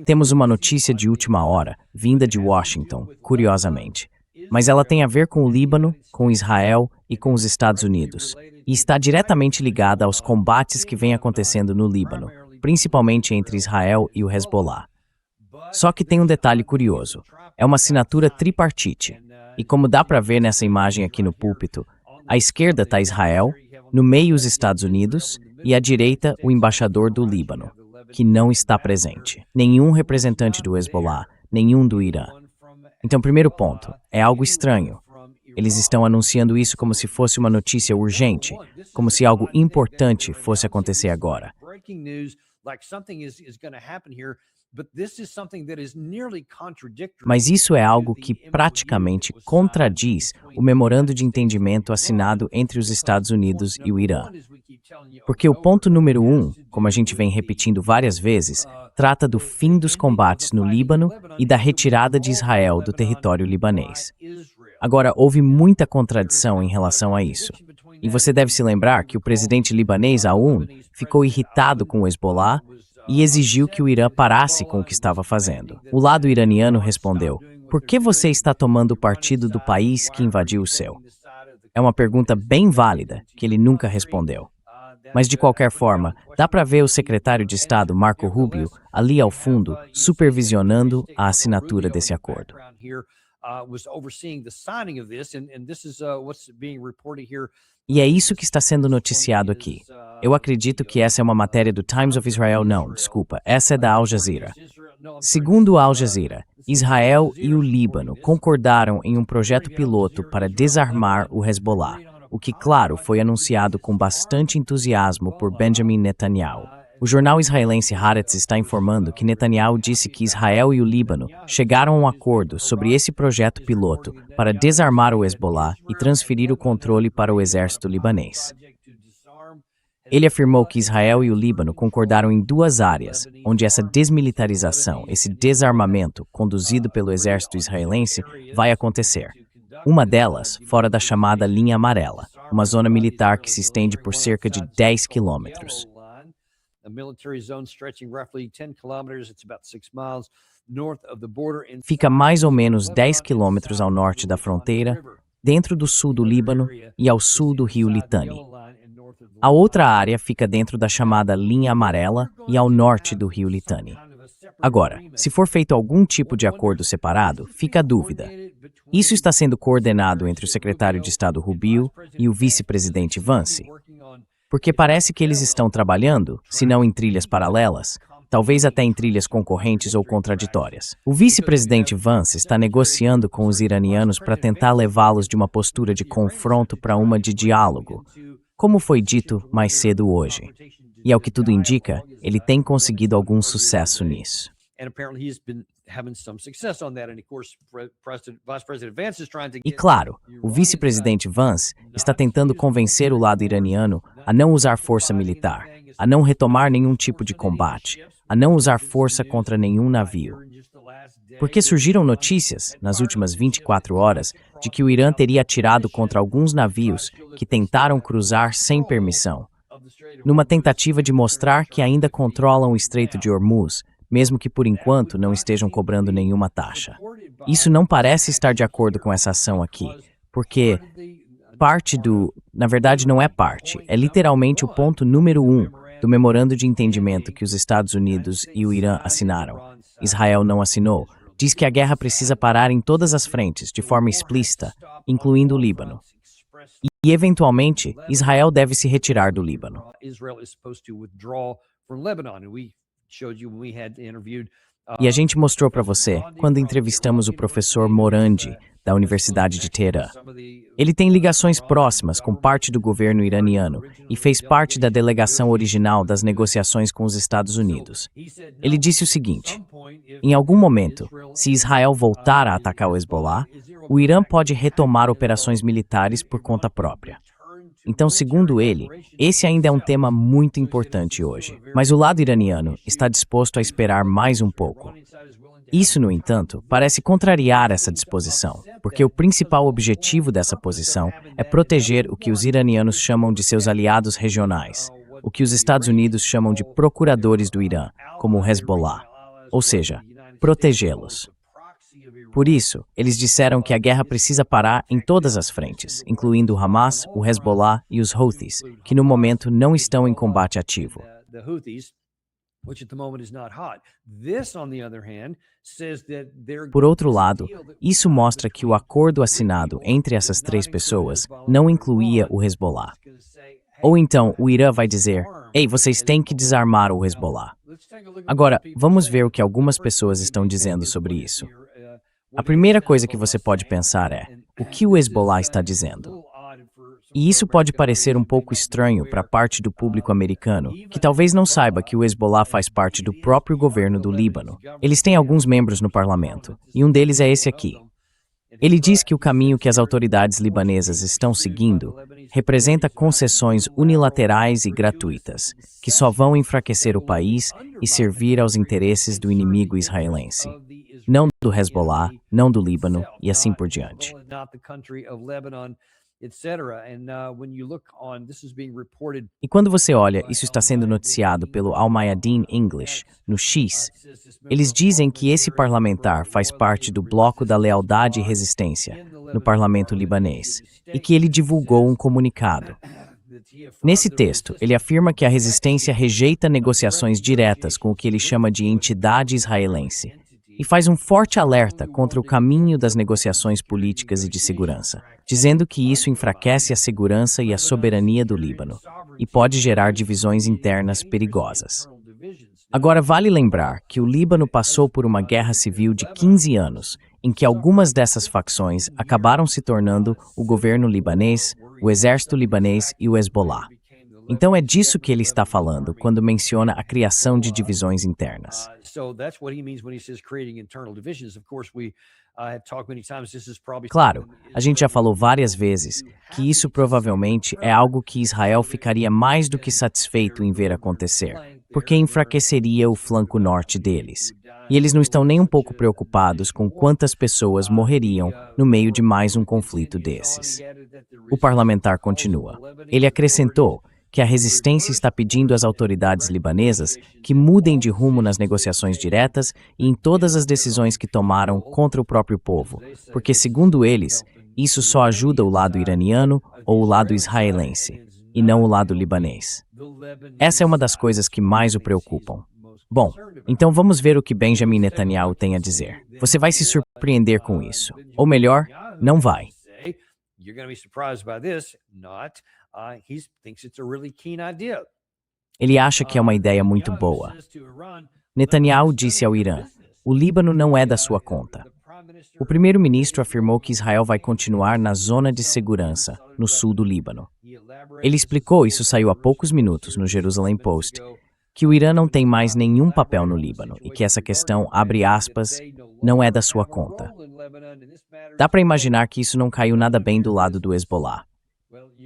Temos uma notícia de última hora, vinda de Washington, curiosamente. Mas ela tem a ver com o Líbano, com Israel e com os Estados Unidos. E está diretamente ligada aos combates que vêm acontecendo no Líbano, principalmente entre Israel e o Hezbollah. Só que tem um detalhe curioso. É uma assinatura tripartite. E como dá para ver nessa imagem aqui no púlpito, à esquerda está Israel, no meio os Estados Unidos e à direita o embaixador do Líbano, que não está presente. Nenhum representante do Hezbollah, nenhum do Irã. Então, primeiro ponto, é algo estranho. Eles estão anunciando isso como se fosse uma notícia urgente, como se algo importante fosse acontecer agora. Mas isso é algo que praticamente contradiz o memorando de entendimento assinado entre os Estados Unidos e o Irã. Porque o ponto número 1, como a gente vem repetindo várias vezes, trata do fim dos combates no Líbano e da retirada de Israel do território libanês. Agora, houve muita contradição em relação a isso. E você deve se lembrar que o presidente libanês Aoun ficou irritado com o Hezbollah e exigiu que o Irã parasse com o que estava fazendo. O lado iraniano respondeu: "Por que você está tomando partido do país que invadiu o seu?" É uma pergunta bem válida, que ele nunca respondeu. Mas, de qualquer forma, dá para ver o secretário de Estado, Marco Rubio, ali ao fundo, supervisionando a assinatura desse acordo. E é isso que está sendo noticiado aqui. Eu acredito que essa é uma matéria do Times of Israel. Não, desculpa, essa é da Al Jazeera. Segundo a Al Jazeera, Israel e o Líbano concordaram em um projeto piloto para desarmar o Hezbollah, o que, claro, foi anunciado com bastante entusiasmo por Benjamin Netanyahu. O jornal israelense Haaretz está informando que Netanyahu disse que Israel e o Líbano chegaram a um acordo sobre esse projeto piloto para desarmar o Hezbollah e transferir o controle para o exército libanês. Ele afirmou que Israel e o Líbano concordaram em duas áreas, onde essa desmilitarização, esse desarmamento conduzido pelo exército israelense, vai acontecer. Uma delas, fora da chamada Linha Amarela, uma zona militar que se estende por cerca de 10 quilômetros. Fica mais ou menos 10 quilômetros ao norte da fronteira, dentro do sul do Líbano e ao sul do rio Litani. A outra área fica dentro da chamada Linha Amarela e ao norte do rio Litani. Agora, se for feito algum tipo de acordo separado, fica a dúvida. Isso está sendo coordenado entre o secretário de Estado Rubio e o vice-presidente Vance? Porque parece que eles estão trabalhando, se não em trilhas paralelas, talvez até em trilhas concorrentes ou contraditórias. O vice-presidente Vance está negociando com os iranianos para tentar levá-los de uma postura de confronto para uma de diálogo, como foi dito mais cedo hoje. E ao que tudo indica, ele tem conseguido algum sucesso nisso. E claro, o vice-presidente Vance está tentando convencer o lado iraniano a não usar força militar, a não retomar nenhum tipo de combate, a não usar força contra nenhum navio. Porque surgiram notícias, nas últimas 24 horas, de que o Irã teria atirado contra alguns navios que tentaram cruzar sem permissão, numa tentativa de mostrar que ainda controlam o Estreito de Hormuz, mesmo que por enquanto não estejam cobrando nenhuma taxa. Isso não parece estar de acordo com essa ação aqui, porque na verdade não é parte, é literalmente o ponto número 1 do memorando de entendimento que os Estados Unidos e o Irã assinaram. Israel não assinou, diz que a guerra precisa parar em todas as frentes, de forma explícita, incluindo o Líbano. E, eventualmente, Israel deve se retirar do Líbano. E a gente mostrou para você, quando entrevistamos o professor Morandi, da Universidade de Teherã. Ele tem ligações próximas com parte do governo iraniano e fez parte da delegação original das negociações com os Estados Unidos. Ele disse o seguinte: em algum momento, se Israel voltar a atacar o Hezbollah, o Irã pode retomar operações militares por conta própria. Então, segundo ele, esse ainda é um tema muito importante hoje. Mas o lado iraniano está disposto a esperar mais um pouco. Isso, no entanto, parece contrariar essa disposição, porque o principal objetivo dessa posição é proteger o que os iranianos chamam de seus aliados regionais, o que os Estados Unidos chamam de procuradores do Irã, como o Hezbollah, ou seja, protegê-los. Por isso, eles disseram que a guerra precisa parar em todas as frentes, incluindo o Hamas, o Hezbollah e os Houthis, que no momento não estão em combate ativo. Por outro lado, isso mostra que o acordo assinado entre essas três pessoas não incluía o Hezbollah. Ou então o Irã vai dizer: "Ei, vocês têm que desarmar o Hezbollah." Agora, vamos ver o que algumas pessoas estão dizendo sobre isso. A primeira coisa que você pode pensar é: o que o Hezbollah está dizendo? E isso pode parecer um pouco estranho para parte do público americano, que talvez não saiba que o Hezbollah faz parte do próprio governo do Líbano. Eles têm alguns membros no parlamento, e um deles é esse aqui. Ele diz que o caminho que as autoridades libanesas estão seguindo representa concessões unilaterais e gratuitas, que só vão enfraquecer o país e servir aos interesses do inimigo israelense. Não do Hezbollah, não do Líbano e assim por diante. E quando você olha, isso está sendo noticiado pelo Al Mayadeen English, no X. Eles dizem que esse parlamentar faz parte do Bloco da Lealdade e Resistência, no parlamento libanês, e que ele divulgou um comunicado. Nesse texto, ele afirma que a resistência rejeita negociações diretas com o que ele chama de entidade israelense, e faz um forte alerta contra o caminho das negociações políticas e de segurança, dizendo que isso enfraquece a segurança e a soberania do Líbano e pode gerar divisões internas perigosas. Agora, vale lembrar que o Líbano passou por uma guerra civil de 15 anos, em que algumas dessas facções acabaram se tornando o governo libanês, o exército libanês e o Hezbollah. Então é disso que ele está falando quando menciona a criação de divisões internas. Claro, a gente já falou várias vezes que isso provavelmente é algo que Israel ficaria mais do que satisfeito em ver acontecer, porque enfraqueceria o flanco norte deles. E eles não estão nem um pouco preocupados com quantas pessoas morreriam no meio de mais um conflito desses. O parlamentar continua. Ele acrescentou que a resistência está pedindo às autoridades libanesas que mudem de rumo nas negociações diretas e em todas as decisões que tomaram contra o próprio povo, porque, segundo eles, isso só ajuda o lado iraniano ou o lado israelense, e não o lado libanês. Essa é uma das coisas que mais o preocupam. Bom, então vamos ver o que Benjamin Netanyahu tem a dizer. Você vai se surpreender com isso. Ou melhor, não vai. Ele acha que é uma ideia muito boa. Netanyahu disse ao Irã: "O Líbano não é da sua conta." O primeiro-ministro afirmou que Israel vai continuar na zona de segurança, no sul do Líbano. Ele explicou, isso saiu há poucos minutos no Jerusalem Post, que o Irã não tem mais nenhum papel no Líbano e que essa questão, abre aspas, não é da sua conta. Dá para imaginar que isso não caiu nada bem do lado do Hezbollah.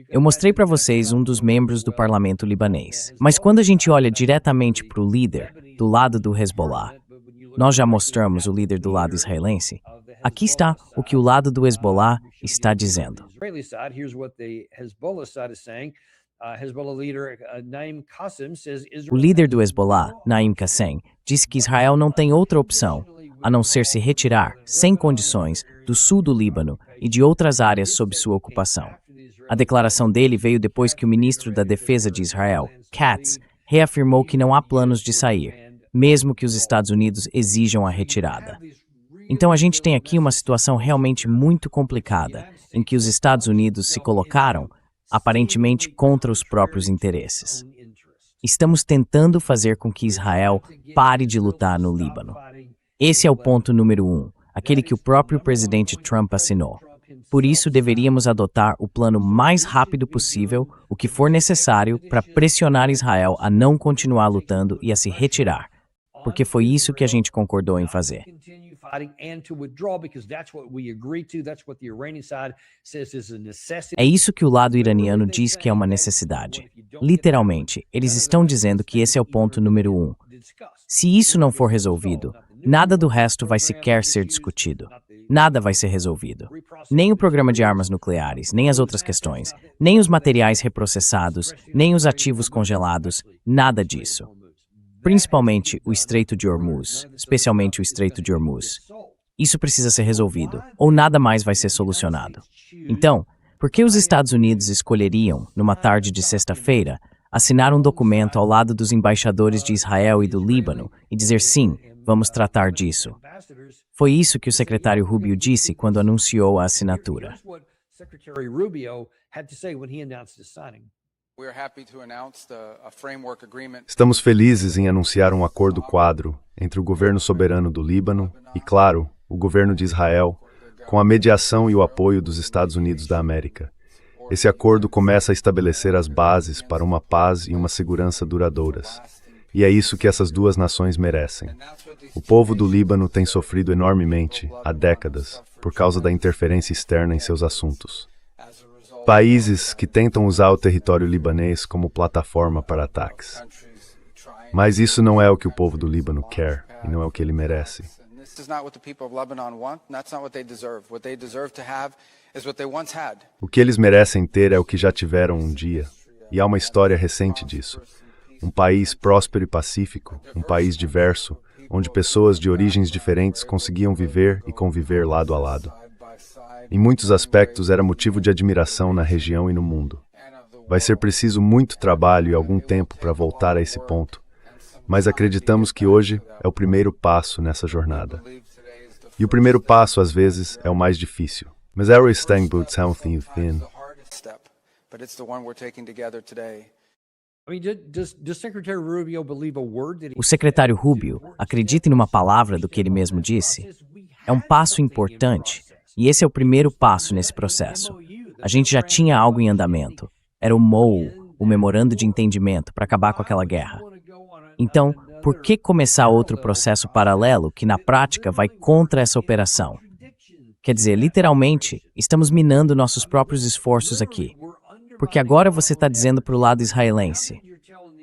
Eu mostrei para vocês um dos membros do parlamento libanês, mas quando a gente olha diretamente para o líder do lado do Hezbollah, nós já mostramos o líder do lado israelense. Aqui está o que o lado do Hezbollah está dizendo. O líder do Hezbollah, Naim Qassem, disse que Israel não tem outra opção a não ser se retirar, sem condições, do sul do Líbano e de outras áreas sob sua ocupação. A declaração dele veio depois que o ministro da Defesa de Israel, Katz, reafirmou que não há planos de sair, mesmo que os Estados Unidos exijam a retirada. Então a gente tem aqui uma situação realmente muito complicada, em que os Estados Unidos se colocaram, aparentemente, contra os próprios interesses. Estamos tentando fazer com que Israel pare de lutar no Líbano. Esse é o ponto número 1, aquele que o próprio presidente Trump assinou. Por isso, deveríamos adotar o plano mais rápido possível, o que for necessário, para pressionar Israel a não continuar lutando e a se retirar, porque foi isso que a gente concordou em fazer. É isso que o lado iraniano diz que é uma necessidade. Literalmente, eles estão dizendo que esse é o ponto número 1. Se isso não for resolvido, nada do resto vai sequer ser discutido. nada vai ser resolvido. Nem o programa de armas nucleares, nem as outras questões, nem os materiais reprocessados, nem os ativos congelados, nada disso. Principalmente o Estreito de Hormuz, especialmente o Estreito de Hormuz. Isso precisa ser resolvido, ou nada mais vai ser solucionado. Então, por que os Estados Unidos escolheriam, numa tarde de sexta-feira, assinar um documento ao lado dos embaixadores de Israel e do Líbano e dizer sim, vamos tratar disso? Foi isso que o secretário Rubio disse quando anunciou a assinatura. Estamos felizes em anunciar um acordo quadro entre o governo soberano do Líbano e, claro, o governo de Israel, com a mediação e o apoio dos Estados Unidos da América. Esse acordo começa a estabelecer as bases para uma paz e uma segurança duradouras. E é isso que essas duas nações merecem. O povo do Líbano tem sofrido enormemente, há décadas, por causa da interferência externa em seus assuntos. Países que tentam usar o território libanês como plataforma para ataques. Mas isso não é o que o povo do Líbano quer e não é o que ele merece. O que eles merecem ter é o que já tiveram um dia, e há uma história recente disso. Um país próspero e pacífico, um país diverso, onde pessoas de origens diferentes conseguiam viver e conviver lado a lado. Em muitos aspectos era motivo de admiração na região e no mundo. Vai ser preciso muito trabalho e algum tempo para voltar a esse ponto, mas acreditamos que hoje é o primeiro passo nessa jornada. E o primeiro passo, às vezes, é o mais difícil. Mas O secretário Rubio acredita em uma palavra do que ele mesmo disse? É um passo importante, e esse é o primeiro passo nesse processo. A gente já tinha algo em andamento. Era o MOU, o Memorando de Entendimento, para acabar com aquela guerra. Então, por que começar outro processo paralelo que, na prática, vai contra essa operação? Quer dizer, literalmente, estamos minando nossos próprios esforços aqui. Porque agora você está dizendo para o lado israelense: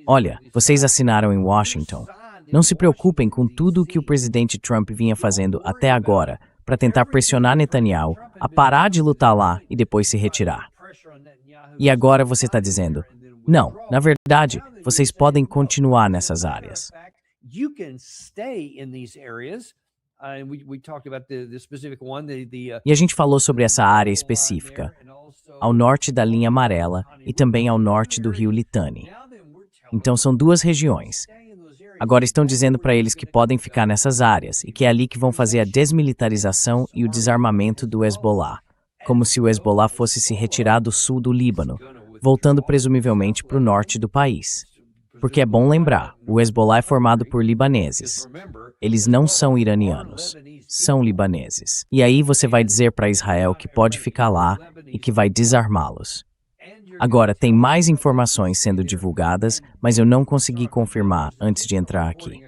olha, vocês assinaram em Washington. Não se preocupem com tudo o que o presidente Trump vinha fazendo até agora para tentar pressionar Netanyahu a parar de lutar lá e depois se retirar. E agora você está dizendo: não, na verdade, vocês podem continuar nessas áreas. E a gente falou sobre essa área específica, ao norte da linha amarela e também ao norte do rio Litani. Então são duas regiões. Agora estão dizendo para eles que podem ficar nessas áreas e que é ali que vão fazer a desmilitarização e o desarmamento do Hezbollah, como se o Hezbollah fosse se retirar do sul do Líbano, voltando presumivelmente para o norte do país. Porque é bom lembrar, o Hezbollah é formado por libaneses. Eles não são iranianos, são libaneses. E aí você vai dizer para Israel que pode ficar lá e que vai desarmá-los. Agora, tem mais informações sendo divulgadas, mas eu não consegui confirmar antes de entrar aqui.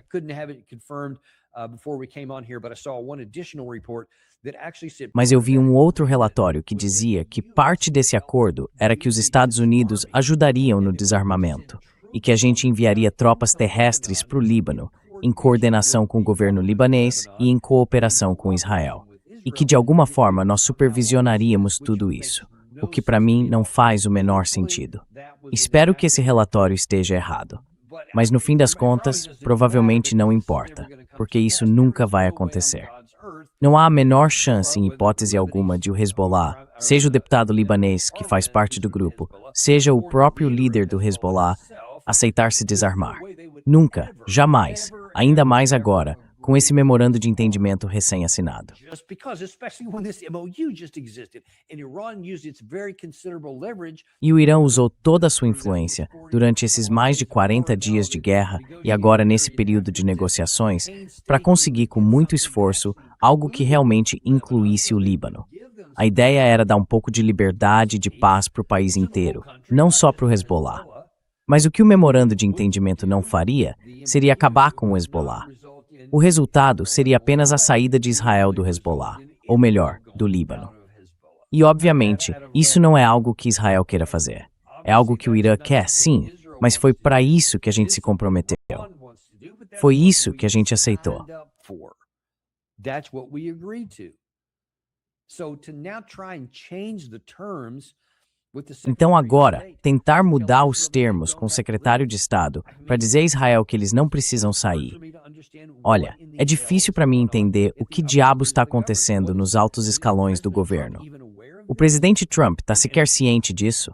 Mas eu vi um outro relatório que dizia que parte desse acordo era que os Estados Unidos ajudariam no desarmamento e que a gente enviaria tropas terrestres para o Líbano, em coordenação com o governo libanês e em cooperação com Israel. E que de alguma forma nós supervisionaríamos tudo isso, o que para mim não faz o menor sentido. Espero que esse relatório esteja errado. Mas no fim das contas, provavelmente não importa, porque isso nunca vai acontecer. Não há a menor chance, em hipótese alguma, de o Hezbollah, seja o deputado libanês que faz parte do grupo, seja o próprio líder do Hezbollah, aceitar se desarmar. Nunca, jamais, ainda mais agora, com esse memorando de entendimento recém-assinado. E o Irã usou toda a sua influência durante esses mais de 40 dias de guerra e agora nesse período de negociações para conseguir com muito esforço algo que realmente incluísse o Líbano. A ideia era dar um pouco de liberdade e de paz para o país inteiro, não só para o Hezbollah. Mas o que o memorando de entendimento não faria seria acabar com o Hezbollah. O resultado seria apenas a saída de Israel do Hezbollah, ou melhor, do Líbano. E, obviamente, isso não é algo que Israel queira fazer. É algo que o Irã quer, sim, mas foi para isso que a gente se comprometeu. Foi isso que a gente aceitou. Então agora, tentar mudar os termos com o secretário de Estado para dizer a Israel que eles não precisam sair. Olha, é difícil para mim entender o que diabos está acontecendo nos altos escalões do governo. O presidente Trump está sequer ciente disso?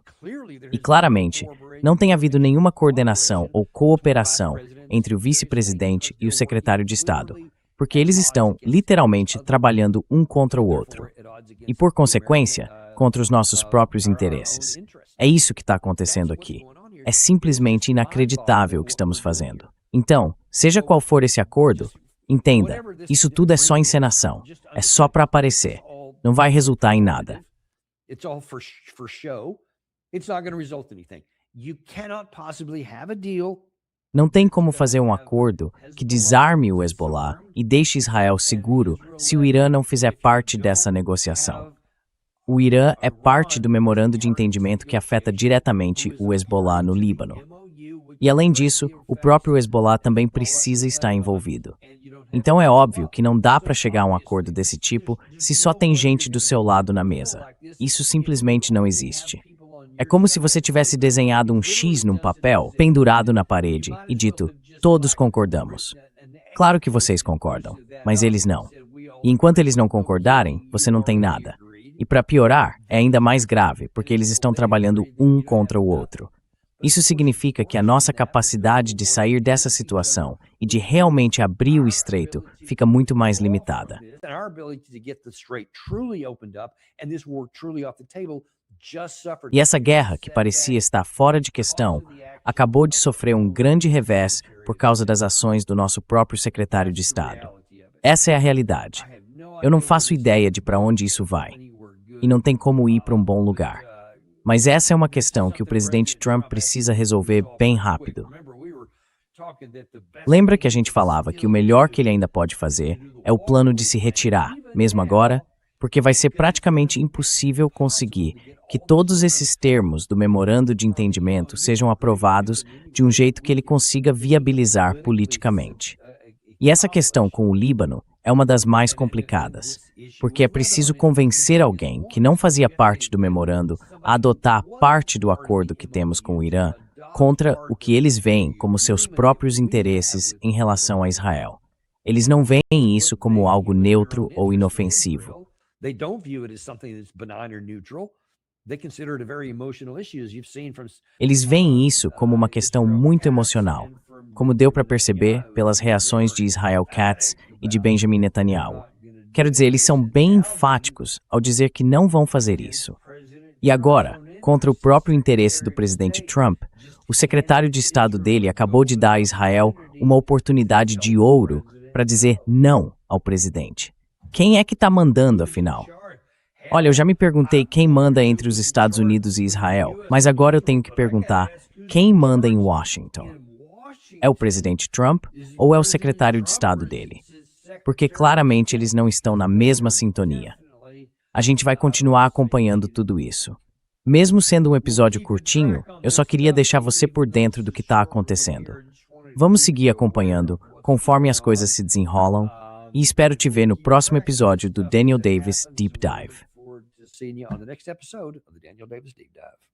E claramente, não tem havido nenhuma coordenação ou cooperação entre o vice-presidente e o secretário de Estado, porque eles estão, literalmente, trabalhando um contra o outro. E, por consequência, contra os nossos próprios interesses. É isso que está acontecendo aqui. É simplesmente inacreditável o que estamos fazendo. Então, seja qual for esse acordo, entenda, isso tudo é só encenação. É só para aparecer. Não vai resultar em nada. Não tem como fazer um acordo que desarme o Hezbollah e deixe Israel seguro se o Irã não fizer parte dessa negociação. O Irã é parte do memorando de entendimento que afeta diretamente o Hezbollah no Líbano. E além disso, o próprio Hezbollah também precisa estar envolvido. Então é óbvio que não dá para chegar a um acordo desse tipo se só tem gente do seu lado na mesa. Isso simplesmente não existe. É como se você tivesse desenhado um X num papel, pendurado na parede, e dito, todos concordamos. Claro que vocês concordam, mas eles não. E enquanto eles não concordarem, você não tem nada. E para piorar, é ainda mais grave, porque eles estão trabalhando um contra o outro. Isso significa que a nossa capacidade de sair dessa situação e de realmente abrir o estreito fica muito mais limitada. E essa guerra, que parecia estar fora de questão, acabou de sofrer um grande revés por causa das ações do nosso próprio secretário de Estado. Essa é a realidade. Eu não faço ideia de para onde isso vai. E não tem como ir para um bom lugar. Mas essa é uma questão que o presidente Trump precisa resolver bem rápido. Lembra que a gente falava que o melhor que ele ainda pode fazer é o plano de se retirar, mesmo agora? Porque vai ser praticamente impossível conseguir que todos esses termos do memorando de entendimento sejam aprovados de um jeito que ele consiga viabilizar politicamente. E essa questão com o Líbano é uma das mais complicadas, porque é preciso convencer alguém que não fazia parte do memorando a adotar parte do acordo que temos com o Irã contra o que eles veem como seus próprios interesses em relação a Israel. Eles não veem isso como algo neutro ou inofensivo. Eles veem isso como uma questão muito emocional, como deu para perceber pelas reações de Israel Katz e de Benjamin Netanyahu. Quero dizer, eles são bem enfáticos ao dizer que não vão fazer isso. E agora, contra o próprio interesse do presidente Trump, o secretário de Estado dele acabou de dar a Israel uma oportunidade de ouro para dizer não ao presidente. Quem é que está mandando, afinal? Olha, eu já me perguntei quem manda entre os Estados Unidos e Israel, mas agora eu tenho que perguntar quem manda em Washington. É o presidente Trump ou é o secretário de Estado dele? Porque claramente eles não estão na mesma sintonia. A gente vai continuar acompanhando tudo isso. Mesmo sendo um episódio curtinho, eu só queria deixar você por dentro do que está acontecendo. Vamos seguir acompanhando conforme as coisas se desenrolam e espero te ver no próximo episódio do Daniel Davis Deep Dive. Seeing you on the next episode of the Daniel Davis Deep Dive.